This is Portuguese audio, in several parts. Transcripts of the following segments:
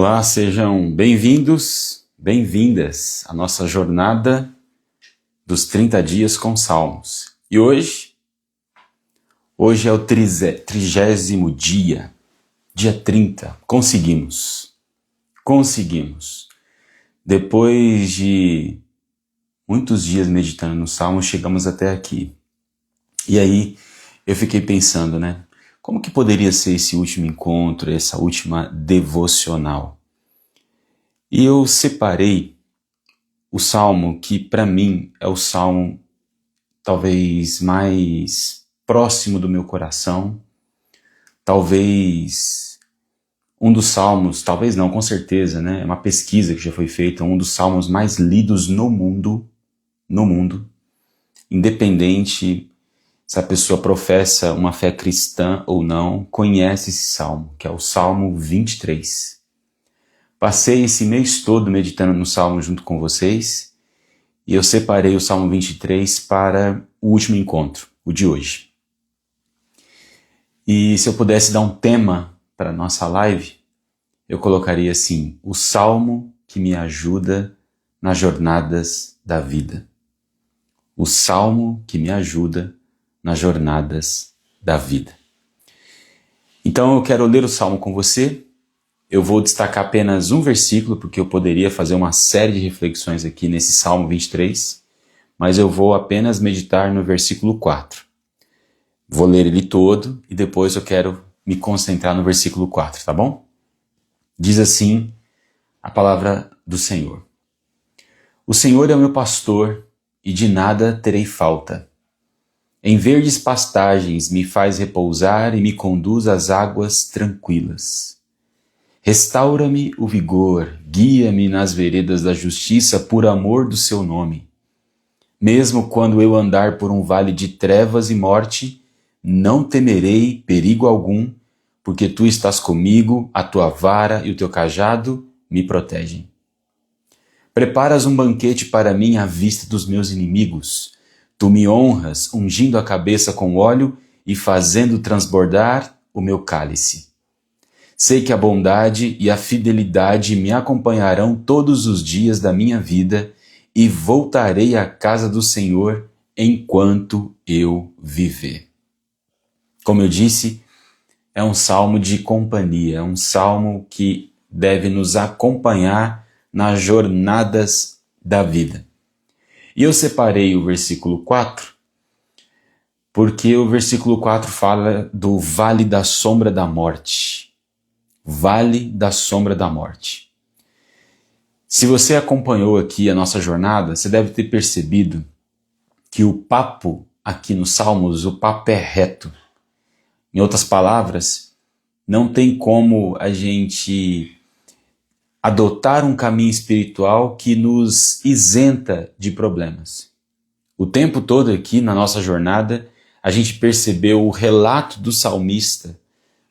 Olá, sejam bem-vindos, bem-vindas à nossa jornada dos 30 dias com Salmos. E hoje é o 30º dia, dia 30. Conseguimos. Depois de muitos dias meditando no Salmo, chegamos até aqui. E aí eu fiquei pensando, como que poderia ser esse último encontro, essa última devocional? E eu separei o salmo que, para mim, é o salmo talvez mais próximo do meu coração, talvez um dos salmos, talvez não, com certeza, é uma pesquisa que já foi feita, um dos salmos mais lidos no mundo, independente se a pessoa professa uma fé cristã ou não, conhece esse salmo, que é o Salmo 23. Passei esse mês todo meditando no salmo junto com vocês, e eu separei o Salmo 23 para o último encontro, o de hoje. E se eu pudesse dar um tema para a nossa live, eu colocaria assim: o salmo que me ajuda nas jornadas da vida. O salmo que me ajuda nas jornadas da vida. Então eu quero ler o salmo com você. Eu vou destacar apenas um versículo, porque eu poderia fazer uma série de reflexões aqui nesse Salmo 23, mas eu vou apenas meditar no versículo 4. Vou ler ele todo e depois eu quero me concentrar no versículo 4, tá bom? Diz assim a palavra do Senhor. O Senhor é o meu pastor e de nada terei falta. Em verdes pastagens me faz repousar e me conduz às águas tranquilas. Restaura-me o vigor, guia-me nas veredas da justiça por amor do seu nome. Mesmo quando eu andar por um vale de trevas e morte, não temerei perigo algum, porque tu estás comigo, a tua vara e o teu cajado me protegem. Preparas um banquete para mim à vista dos meus inimigos. Tu me honras, ungindo a cabeça com óleo e fazendo transbordar o meu cálice. Sei que a bondade e a fidelidade me acompanharão todos os dias da minha vida e voltarei à casa do Senhor enquanto eu viver. Como eu disse, é um salmo de companhia, é um salmo que deve nos acompanhar nas jornadas da vida. E eu separei o versículo 4, porque o versículo 4 fala do vale da sombra da morte. Vale da sombra da morte. Se você acompanhou aqui a nossa jornada, você deve ter percebido que o papo aqui nos Salmos, o papo é reto. Em outras palavras, não tem como a gente adotar um caminho espiritual que nos isenta de problemas. O tempo todo aqui na nossa jornada, a gente percebeu o relato do salmista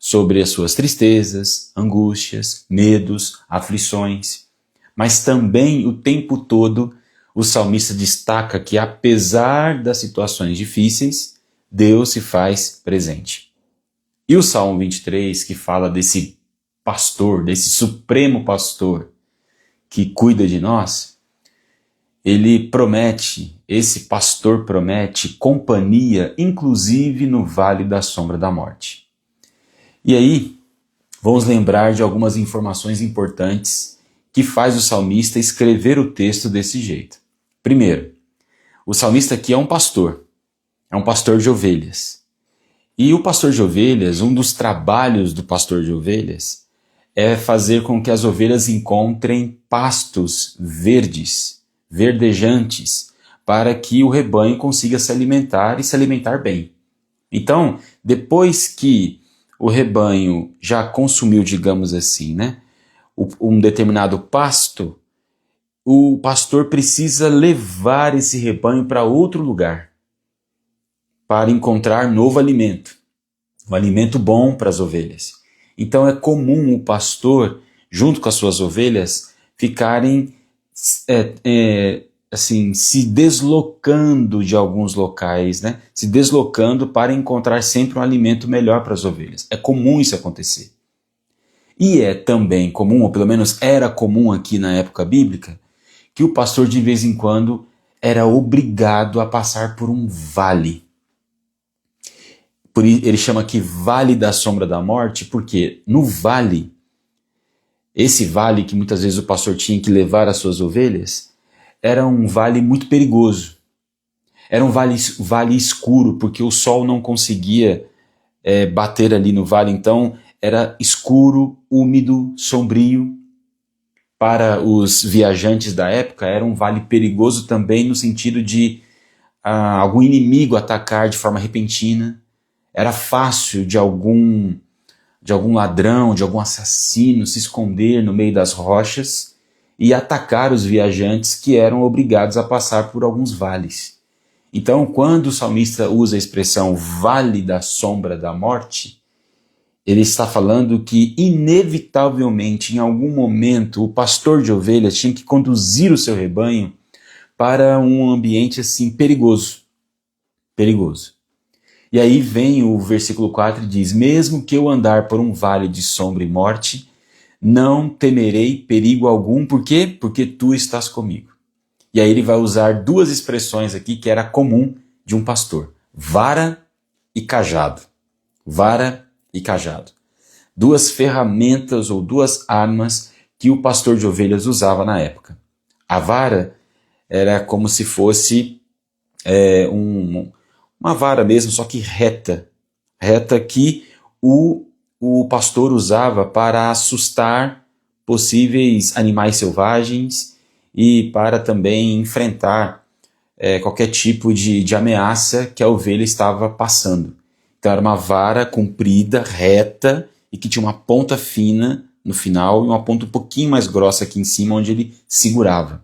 sobre as suas tristezas, angústias, medos, aflições. Mas também o tempo todo o salmista destaca que apesar das situações difíceis, Deus se faz presente. E o Salmo 23, que fala desse pastor, desse supremo pastor que cuida de nós, esse pastor promete companhia, inclusive no vale da sombra da morte. E aí, vamos lembrar de algumas informações importantes que faz o salmista escrever o texto desse jeito. Primeiro, o salmista aqui é um pastor de ovelhas. E o pastor de ovelhas, um dos trabalhos do pastor de ovelhas é fazer com que as ovelhas encontrem pastos verdes, verdejantes, para que o rebanho consiga se alimentar e se alimentar bem. Então, depois que o rebanho já consumiu, digamos assim, um determinado pasto, o pastor precisa levar esse rebanho para outro lugar para encontrar novo alimento, um alimento bom para as ovelhas. Então é comum o pastor, junto com as suas ovelhas, ficarem se deslocando de alguns locais, se deslocando para encontrar sempre um alimento melhor para as ovelhas. É comum isso acontecer. E é também comum, ou pelo menos era comum aqui na época bíblica, que o pastor de vez em quando era obrigado a passar por um vale. Ele chama aqui Vale da Sombra da Morte, porque no vale, esse vale que muitas vezes o pastor tinha que levar as suas ovelhas, era um vale muito perigoso. Era um vale escuro, porque o sol não conseguia bater ali no vale, então era escuro, úmido, sombrio. Para os viajantes da época, era um vale perigoso também no sentido de algum inimigo atacar de forma repentina. Era fácil de algum ladrão, de algum assassino se esconder no meio das rochas e atacar os viajantes que eram obrigados a passar por alguns vales. Então, quando o salmista usa a expressão vale da sombra da morte, ele está falando que, inevitavelmente, em algum momento, o pastor de ovelhas tinha que conduzir o seu rebanho para um ambiente assim perigoso. Perigoso. E aí vem o versículo 4 e diz: mesmo que eu andar por um vale de sombra e morte, não temerei perigo algum. Por quê? Porque tu estás comigo. E aí ele vai usar duas expressões aqui que era comum de um pastor: vara e cajado. Vara e cajado. Duas ferramentas ou duas armas que o pastor de ovelhas usava na época. A vara era como se fosse uma vara mesmo, só que reta. Reta que o pastor usava para assustar possíveis animais selvagens e para também enfrentar qualquer tipo de ameaça que a ovelha estava passando. Então era uma vara comprida, reta, e que tinha uma ponta fina no final e uma ponta um pouquinho mais grossa aqui em cima, onde ele segurava.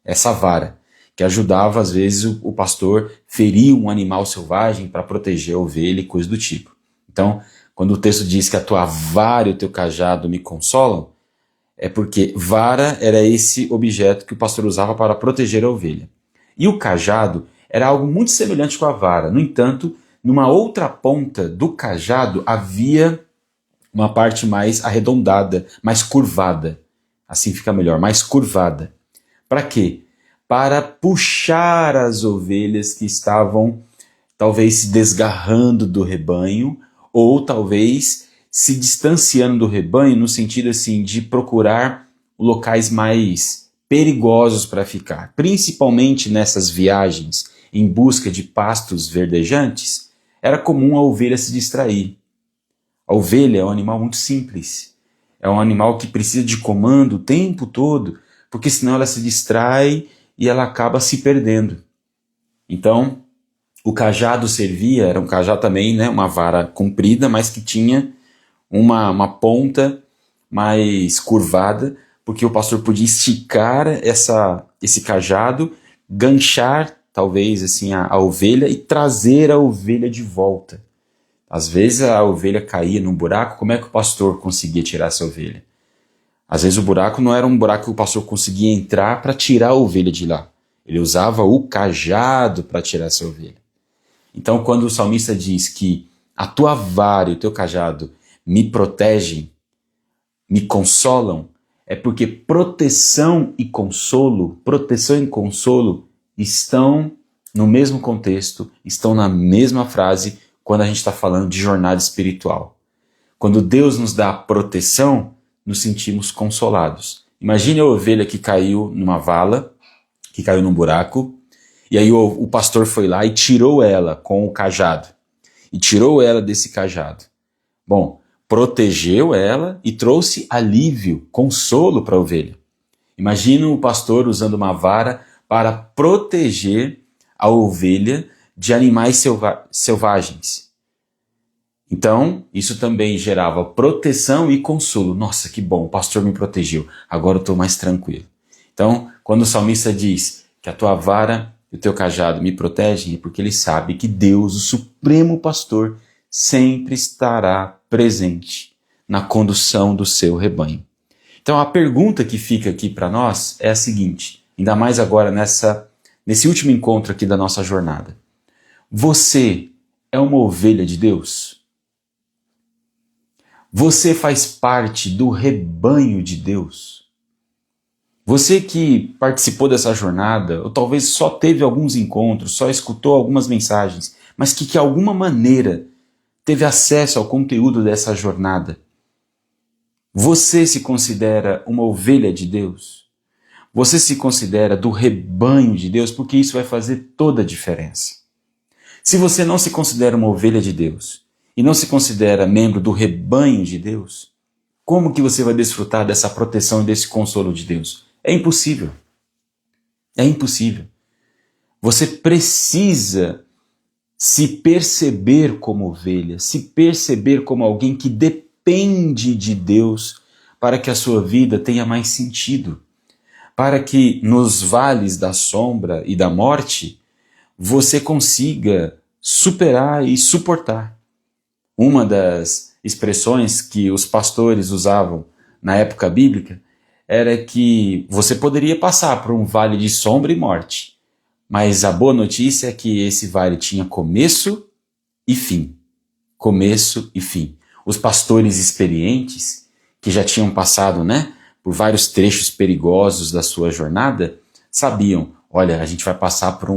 Essa vara, que ajudava, às vezes, o pastor ferir um animal selvagem para proteger a ovelha e coisa do tipo. Então, quando o texto diz que a tua vara e o teu cajado me consolam, é porque vara era esse objeto que o pastor usava para proteger a ovelha. E o cajado era algo muito semelhante com a vara. No entanto, numa outra ponta do cajado havia uma parte mais arredondada, mais curvada. Assim fica melhor, mais curvada. Para quê? Para puxar as ovelhas que estavam talvez se desgarrando do rebanho ou talvez se distanciando do rebanho no sentido assim de procurar locais mais perigosos para ficar. Principalmente nessas viagens em busca de pastos verdejantes, era comum a ovelha se distrair. A ovelha é um animal muito simples. É um animal que precisa de comando o tempo todo, porque senão ela se distrai e ela acaba se perdendo. Então, o cajado servia, era um cajado também, né, uma vara comprida, mas que tinha uma ponta mais curvada, porque o pastor podia esticar esse cajado, ganchar talvez assim a ovelha e trazer a ovelha de volta. Às vezes a ovelha caía num buraco, como é que o pastor conseguia tirar essa ovelha? Às vezes o buraco não era um buraco que o pastor conseguia entrar para tirar a ovelha de lá. Ele usava o cajado para tirar essa ovelha. Então, quando o salmista diz que a tua vara e o teu cajado me protegem, me consolam, é porque proteção e consolo estão no mesmo contexto, estão na mesma frase quando a gente está falando de jornada espiritual. Quando Deus nos dá proteção, nos sentimos consolados. Imagine a ovelha que caiu numa vala, que caiu num buraco, e aí o pastor foi lá e tirou ela com o cajado. E tirou ela desse cajado. Bom, protegeu ela e trouxe alívio, consolo para a ovelha. Imagina o pastor usando uma vara para proteger a ovelha de animais selvagens. Então, isso também gerava proteção e consolo. Nossa, que bom, o pastor me protegeu, agora eu estou mais tranquilo. Então, quando o salmista diz que a tua vara e o teu cajado me protegem, é porque ele sabe que Deus, o supremo pastor, sempre estará presente na condução do seu rebanho. Então, a pergunta que fica aqui para nós é a seguinte, ainda mais agora nesse último encontro aqui da nossa jornada. Você é uma ovelha de Deus? Você faz parte do rebanho de Deus. Você que participou dessa jornada, ou talvez só teve alguns encontros, só escutou algumas mensagens, mas que de alguma maneira teve acesso ao conteúdo dessa jornada. Você se considera uma ovelha de Deus? Você se considera do rebanho de Deus? Porque isso vai fazer toda a diferença. Se você não se considera uma ovelha de Deus e não se considera membro do rebanho de Deus, como que você vai desfrutar dessa proteção e desse consolo de Deus? É impossível. É impossível. Você precisa se perceber como ovelha, se perceber como alguém que depende de Deus para que a sua vida tenha mais sentido, para que nos vales da sombra e da morte você consiga superar e suportar. Uma das expressões que os pastores usavam na época bíblica era que você poderia passar por um vale de sombra e morte, mas a boa notícia é que esse vale tinha começo e fim. Começo e fim. Os pastores experientes, que já tinham passado, por vários trechos perigosos da sua jornada, sabiam, olha, a gente vai passar por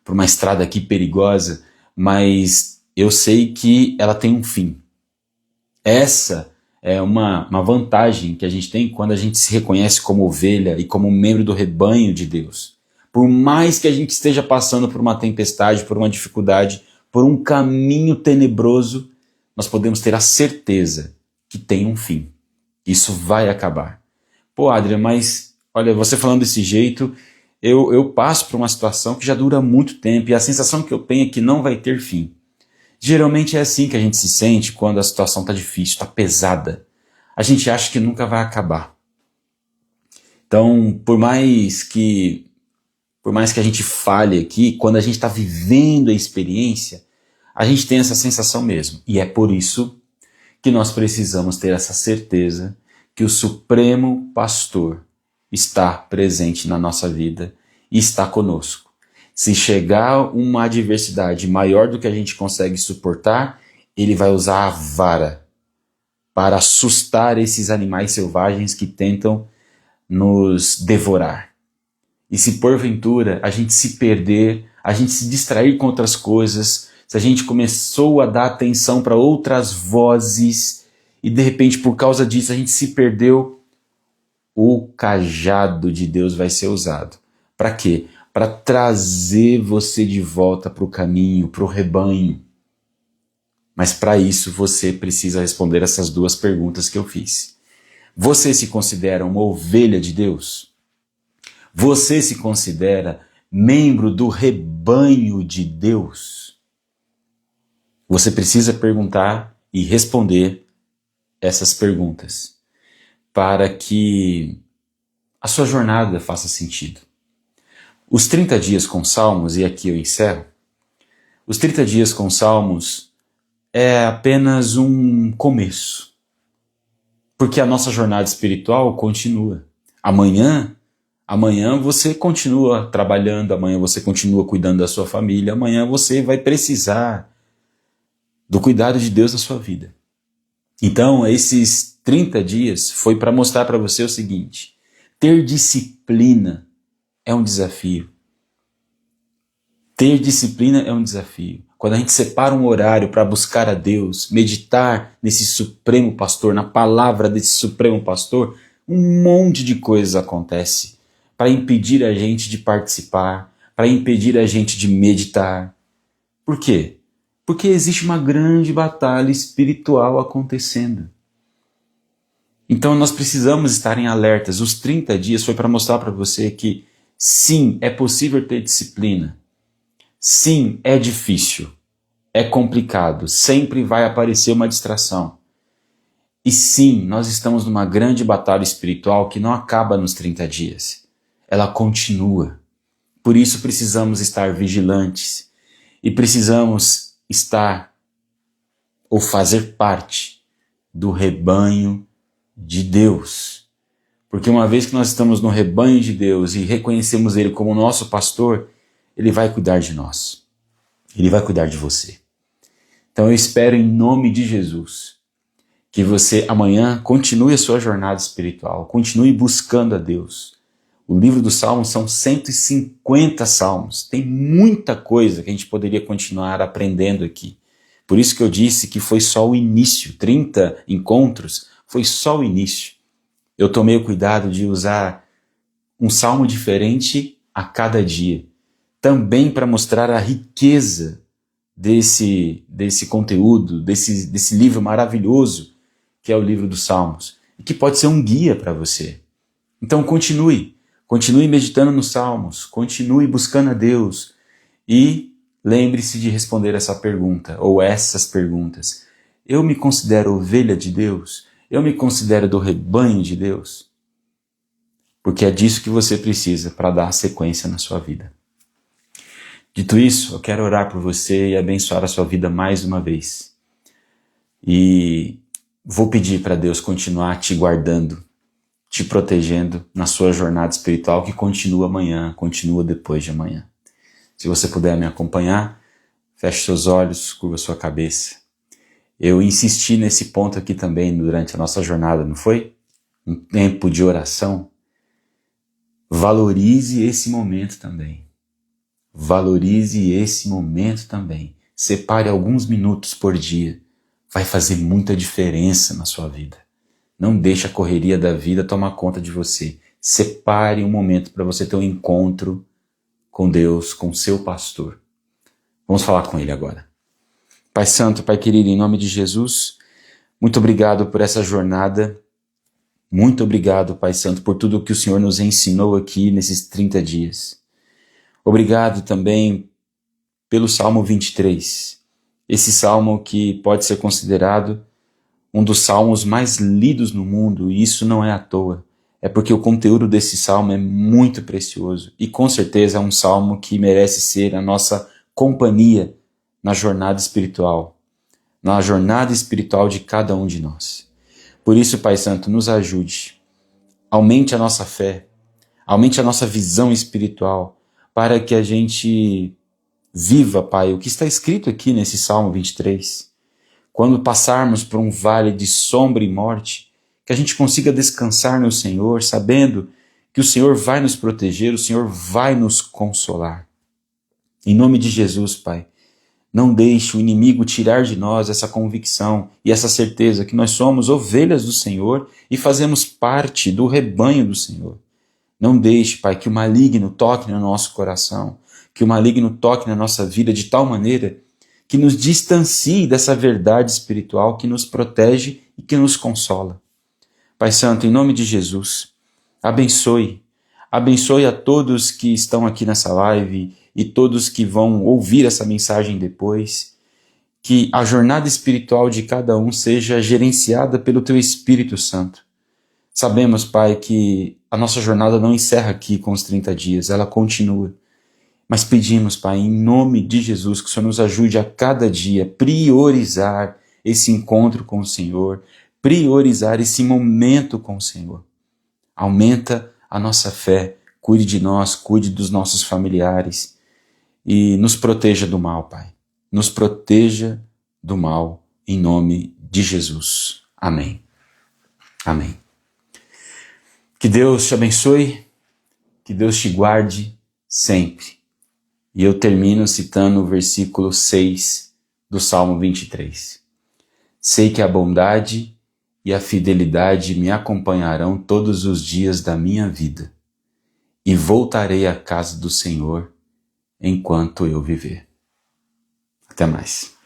uma estrada aqui perigosa, mas eu sei que ela tem um fim. Essa é uma vantagem que a gente tem quando a gente se reconhece como ovelha e como membro do rebanho de Deus. Por mais que a gente esteja passando por uma tempestade, por uma dificuldade, por um caminho tenebroso, nós podemos ter a certeza que tem um fim. Isso vai acabar. Pô, Adrian, mas olha, você falando desse jeito, eu passo por uma situação que já dura muito tempo e a sensação que eu tenho é que não vai ter fim. Geralmente é assim que a gente se sente quando a situação está difícil, está pesada. A gente acha que nunca vai acabar. Então, por mais que a gente falhe aqui, quando a gente está vivendo a experiência, a gente tem essa sensação mesmo. E é por isso que nós precisamos ter essa certeza que o Supremo Pastor está presente na nossa vida e está conosco. Se chegar uma adversidade maior do que a gente consegue suportar, ele vai usar a vara para assustar esses animais selvagens que tentam nos devorar. E se porventura a gente se perder, a gente se distrair com outras coisas, se a gente começou a dar atenção para outras vozes e de repente por causa disso a gente se perdeu, o cajado de Deus vai ser usado. Para quê? Para trazer você de volta para o caminho, para o rebanho. Mas para isso você precisa responder essas duas perguntas que eu fiz. Você se considera uma ovelha de Deus? Você se considera membro do rebanho de Deus? Você precisa perguntar e responder essas perguntas para que a sua jornada faça sentido. Os 30 dias com Salmos, e aqui eu encerro, os 30 dias com Salmos é apenas um começo, porque a nossa jornada espiritual continua. Amanhã você continua trabalhando, amanhã você continua cuidando da sua família, amanhã você vai precisar do cuidado de Deus na sua vida. Então, esses 30 dias foi para mostrar para você o seguinte: ter disciplina é um desafio. Ter disciplina é um desafio. Quando a gente separa um horário para buscar a Deus, meditar nesse Supremo Pastor, na palavra desse Supremo Pastor, um monte de coisas acontece para impedir a gente de participar, para impedir a gente de meditar. Por quê? Porque existe uma grande batalha espiritual acontecendo. Então nós precisamos estar em alertas. Os 30 dias foi para mostrar para você que sim, é possível ter disciplina. Sim, é difícil. É complicado. Sempre vai aparecer uma distração. E sim, nós estamos numa grande batalha espiritual que não acaba nos 30 dias. Ela continua. Por isso precisamos estar vigilantes. E precisamos estar ou fazer parte do rebanho de Deus. Porque uma vez que nós estamos no rebanho de Deus e reconhecemos Ele como nosso pastor, Ele vai cuidar de nós. Ele vai cuidar de você. Então eu espero em nome de Jesus Que você amanhã continue a sua jornada espiritual, continue buscando a Deus. O livro dos Salmos são 150 salmos. Tem muita coisa que a gente poderia continuar aprendendo aqui. Por isso que eu disse que foi só o início. 30 encontros foi só o início. Eu tomei o cuidado de usar um salmo diferente a cada dia. Também para mostrar a riqueza desse conteúdo, desse livro maravilhoso que é o livro dos Salmos. E que pode ser um guia para você. Então continue meditando nos Salmos, continue buscando a Deus e lembre-se de responder essa pergunta, ou essas perguntas. Eu me considero ovelha de Deus? Eu me considero do rebanho de Deus? Porque é disso que você precisa para dar sequência na sua vida. Dito isso, eu quero orar por você e abençoar a sua vida mais uma vez. E vou pedir para Deus continuar te guardando, te protegendo na sua jornada espiritual que continua amanhã, continua depois de amanhã. Se você puder me acompanhar, feche seus olhos, curva sua cabeça. Eu insisti nesse ponto aqui também durante a nossa jornada, não foi? Um tempo de oração. Valorize esse momento também. Valorize esse momento também. Separe alguns minutos por dia. Vai fazer muita diferença na sua vida. Não deixe a correria da vida tomar conta de você. Separe um momento para você ter um encontro com Deus, com seu pastor. Vamos falar com ele agora. Pai Santo, Pai querido, em nome de Jesus, muito obrigado por essa jornada. Muito obrigado, Pai Santo, por tudo que o Senhor nos ensinou aqui nesses 30 dias. Obrigado também pelo Salmo 23. Esse salmo que pode ser considerado um dos salmos mais lidos no mundo, e isso não é à toa. É porque o conteúdo desse salmo é muito precioso e com certeza é um salmo que merece ser a nossa companhia na jornada espiritual de cada um de nós. Por isso, Pai Santo, nos ajude, aumente a nossa fé, aumente a nossa visão espiritual, para que a gente viva, Pai, o que está escrito aqui nesse Salmo 23. Quando passarmos por um vale de sombra e morte, que a gente consiga descansar no Senhor, sabendo que o Senhor vai nos proteger, o Senhor vai nos consolar. Em nome de Jesus, Pai, não deixe o inimigo tirar de nós essa convicção e essa certeza que nós somos ovelhas do Senhor e fazemos parte do rebanho do Senhor. Não deixe, Pai, que o maligno toque no nosso coração, que o maligno toque na nossa vida de tal maneira que nos distancie dessa verdade espiritual que nos protege e que nos consola. Pai Santo, em nome de Jesus, abençoe a todos que estão aqui nessa live e todos que vão ouvir essa mensagem depois, que a jornada espiritual de cada um seja gerenciada pelo Teu Espírito Santo. Sabemos, Pai, que a nossa jornada não encerra aqui com os 30 dias, ela continua. Mas pedimos, Pai, em nome de Jesus, que o Senhor nos ajude a cada dia priorizar esse encontro com o Senhor, priorizar esse momento com o Senhor. Aumenta a nossa fé, cuide de nós, cuide dos nossos familiares e nos proteja do mal, Pai. Nos proteja do mal, em nome de Jesus. Amém. Amém. Que Deus te abençoe, que Deus te guarde sempre. E eu termino citando o versículo 6 do Salmo 23. Sei que a bondade e a fidelidade me acompanharão todos os dias da minha vida, e voltarei à casa do Senhor enquanto eu viver. Até mais.